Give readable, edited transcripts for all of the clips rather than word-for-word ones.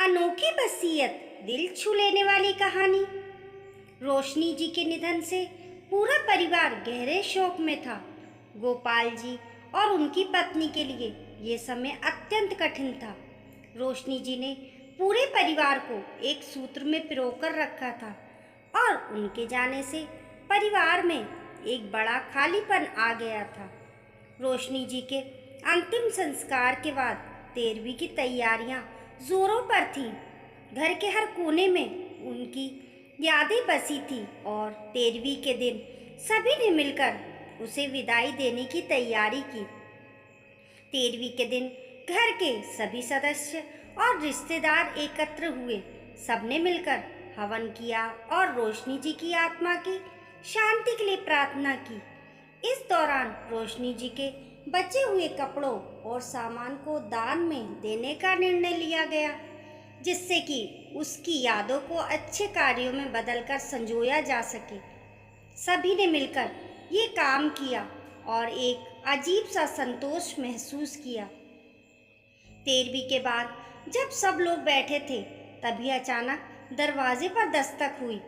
अनोखी वसीयत, दिल छू लेने वाली कहानी। रोशनी जी के निधन से पूरा परिवार गहरे शोक में था। गोपाल जी और उनकी पत्नी के लिए ये समय अत्यंत कठिन था। रोशनी जी ने पूरे परिवार को एक सूत्र में पिरोकर रखा था और उनके जाने से परिवार में एक बड़ा खालीपन आ गया था। रोशनी जी के अंतिम संस्कार के बाद 13वीं की तैयारियां जोरों पर थीं। घर के हर कोने में उनकी यादें बसी थी और 13वीं के दिन सभी ने मिलकर उसे विदाई देने की तैयारी की। 13वीं के दिन घर के सभी सदस्य और रिश्तेदार एकत्र हुए। सबने मिलकर हवन किया और रोशनी जी की आत्मा की शांति के लिए प्रार्थना की। इस दौरान रोशनी जी के बचे हुए कपड़ों और सामान को दान में देने का निर्णय लिया गया, जिससे कि उसकी यादों को अच्छे कार्यों में बदलकर संजोया जा सके। सभी ने मिलकर ये काम किया और एक अजीब सा संतोष महसूस किया। 13वीं के बाद जब सब लोग बैठे थे, तभी अचानक दरवाजे पर दस्तक हुई।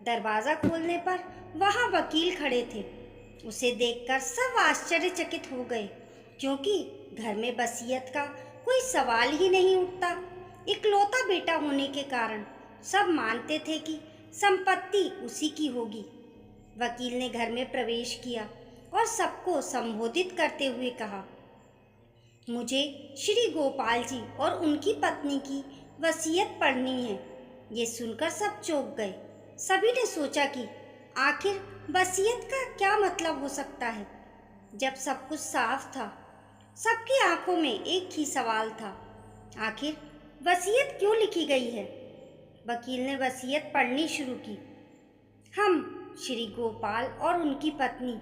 दरवाज़ा खोलने पर वहाँ वकील खड़े थे। उसे देखकर सब आश्चर्यचकित हो गए, क्योंकि घर में वसीयत का कोई सवाल ही नहीं उठता। इकलौता बेटा होने के कारण सब मानते थे कि संपत्ति उसी की होगी। वकील ने घर में प्रवेश किया और सबको संबोधित करते हुए कहा, मुझे श्री गोपाल जी और उनकी पत्नी की वसीयत पढ़नी है। ये सुनकर सब चौंक गए। सभी ने सोचा कि आखिर वसीयत का क्या मतलब हो सकता है। जब सब कुछ साफ था, सबकी आंखों में एक ही सवाल था, आखिर वसीयत क्यों लिखी गई है। वकील ने वसीयत पढ़नी शुरू की। हम श्री गोपाल और उनकी पत्नी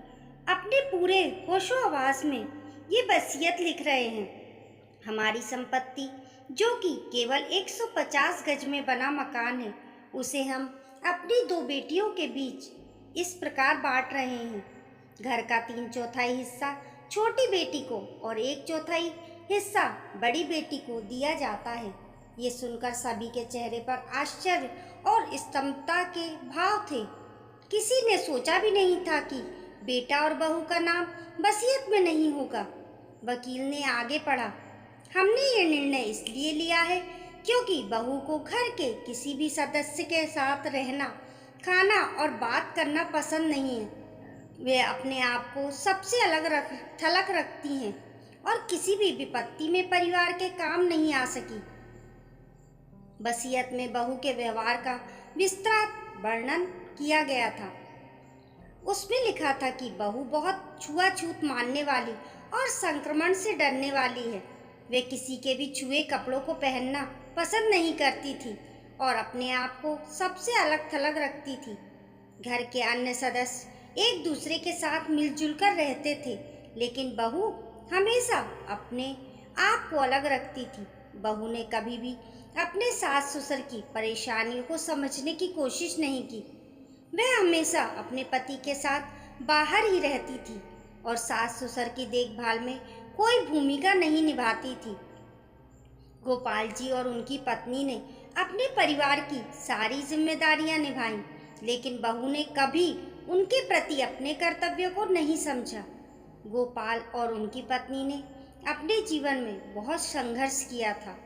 अपने पूरे होशो-हवास में ये वसीयत लिख रहे हैं। हमारी संपत्ति, जो कि केवल 150 गज में बना मकान है, उसे हम अपनी दो बेटियों के बीच इस प्रकार बांट रहे हैं। घर का 3/4 हिस्सा छोटी बेटी को और 1/4 हिस्सा बड़ी बेटी को दिया जाता है। ये सुनकर सभी के चेहरे पर आश्चर्य और स्तंभता के भाव थे। किसी ने सोचा भी नहीं था कि बेटा और बहू का नाम वसीयत में नहीं होगा। वकील ने आगे पढ़ा, हमने ये निर्णय इसलिए लिया है क्योंकि बहू को घर के किसी भी सदस्य के साथ रहना, खाना और बात करना पसंद नहीं है। वे अपने आप को सबसे थलग रखती हैं और किसी भी विपत्ति में परिवार के काम नहीं आ सकी। वसीयत में बहू के व्यवहार का विस्तृत वर्णन किया गया था। उसमें लिखा था कि बहू बहुत छुआछूत मानने वाली और संक्रमण से डरने वाली है। वे किसी के भी छुए कपड़ों को पहनना पसंद नहीं करती थी और अपने आप को सबसे अलग थलग रखती थी। घर के अन्य सदस्य एक दूसरे के साथ मिलजुल कर रहते थे, लेकिन बहू हमेशा अपने आप को अलग रखती थी। बहू ने कभी भी अपने सास ससुर की परेशानियों को समझने की कोशिश नहीं की। वह हमेशा अपने पति के साथ बाहर ही रहती थी और सास ससुर की देखभाल में कोई भूमिका नहीं निभाती थी। गोपाल जी और उनकी पत्नी ने अपने परिवार की सारी जिम्मेदारियां निभाईं, लेकिन बहू ने कभी उनके प्रति अपने कर्तव्यों को नहीं समझा। गोपाल और उनकी पत्नी ने अपने जीवन में बहुत संघर्ष किया था।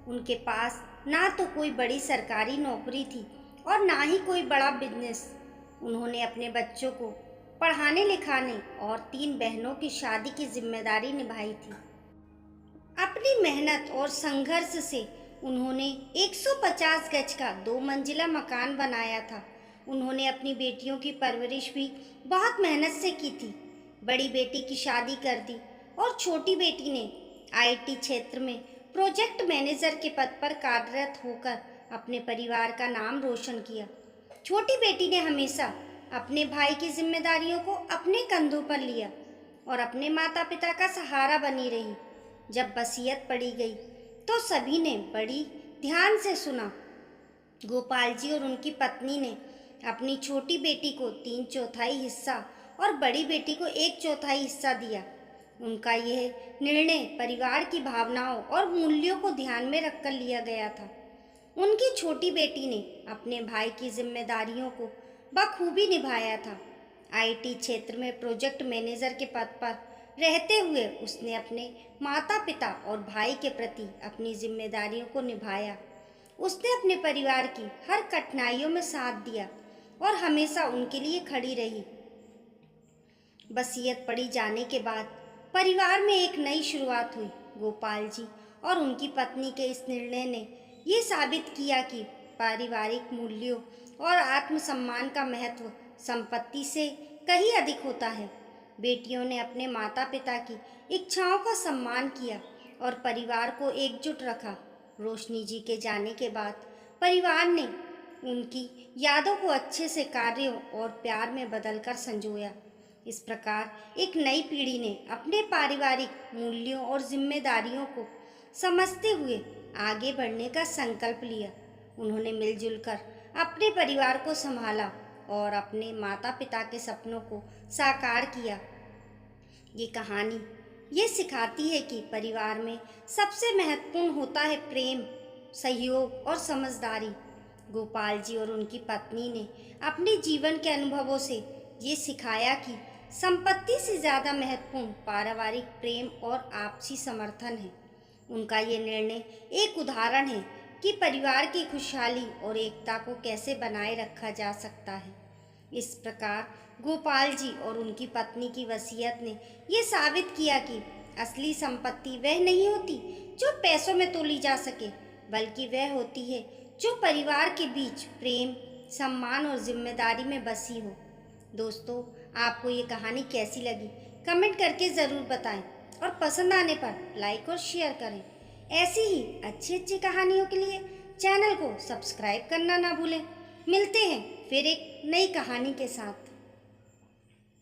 उनके पास ना तो कोई बड़ी सरकारी नौकरी थी और ना ही कोई बड़ा बिजनेस। उन्होंने अपने बच्चों को पढ़ाने लिखाने और 3 बहनों की शादी की जिम्मेदारी निभाई थी। अपनी मेहनत और संघर्ष से उन्होंने 150 गज का 2 मंजिला मकान बनाया था। उन्होंने अपनी बेटियों की परवरिश भी बहुत मेहनत से की थी। बड़ी बेटी की शादी कर दी और छोटी बेटी ने आईटी क्षेत्र में प्रोजेक्ट मैनेजर के पद पर कार्यरत होकर अपने परिवार का नाम रोशन किया। छोटी बेटी ने हमेशा अपने भाई की जिम्मेदारियों को अपने कंधों पर लिया और अपने माता पिता का सहारा बनी रही। जब वसीयत पढ़ी गई तो सभी ने बड़ी ध्यान से सुना। गोपाल जी और उनकी पत्नी ने अपनी छोटी बेटी को 3/4 हिस्सा और बड़ी बेटी को 1/4 हिस्सा दिया। उनका यह निर्णय परिवार की भावनाओं और मूल्यों को ध्यान में रखकर लिया गया था। उनकी छोटी बेटी ने अपने भाई की जिम्मेदारियों को बखूबी निभाया था। आईटी क्षेत्र में प्रोजेक्ट मैनेजर के पद पर रहते हुए उसने अपने माता पिता और भाई के प्रति अपनी जिम्मेदारियों को निभाया। उसने अपने परिवार की हर कठिनाइयों में साथ दिया और हमेशा उनके लिए खड़ी रही। वसीयत पढ़ी जाने के बाद परिवार में एक नई शुरुआत हुई। गोपाल जी और उनकी पत्नी के इस निर्णय ने ये साबित किया कि पारिवारिक मूल्यों और आत्मसम्मान का महत्व संपत्ति से कहीं अधिक होता है। बेटियों ने अपने माता पिता की इच्छाओं का सम्मान किया और परिवार को एकजुट रखा। रोशनी जी के जाने के बाद परिवार ने उनकी यादों को अच्छे से कार्यों और प्यार में बदलकर संजोया। इस प्रकार एक नई पीढ़ी ने अपने पारिवारिक मूल्यों और जिम्मेदारियों को समझते हुए आगे बढ़ने का संकल्प लिया। उन्होंने मिलजुल कर अपने परिवार को संभाला और अपने माता पिता के सपनों को साकार किया। ये कहानी ये सिखाती है कि परिवार में सबसे महत्वपूर्ण होता है प्रेम, सहयोग और समझदारी। गोपाल जी और उनकी पत्नी ने अपने जीवन के अनुभवों से ये सिखाया कि संपत्ति से ज़्यादा महत्वपूर्ण पारिवारिक प्रेम और आपसी समर्थन है। उनका ये निर्णय एक उदाहरण है कि परिवार की खुशहाली और एकता को कैसे बनाए रखा जा सकता है। इस प्रकार गोपाल जी और उनकी पत्नी की वसीयत ने ये साबित किया कि असली संपत्ति वह नहीं होती जो पैसों में तोली जा सके, बल्कि वह होती है जो परिवार के बीच प्रेम, सम्मान और जिम्मेदारी में बसी हो। दोस्तों, आपको ये कहानी कैसी लगी कमेंट करके ज़रूर बताएं और पसंद आने पर लाइक और शेयर करें। ऐसी ही अच्छी अच्छी कहानियों के लिए चैनल को सब्सक्राइब करना ना भूलें। मिलते हैं फिर एक नई कहानी के साथ।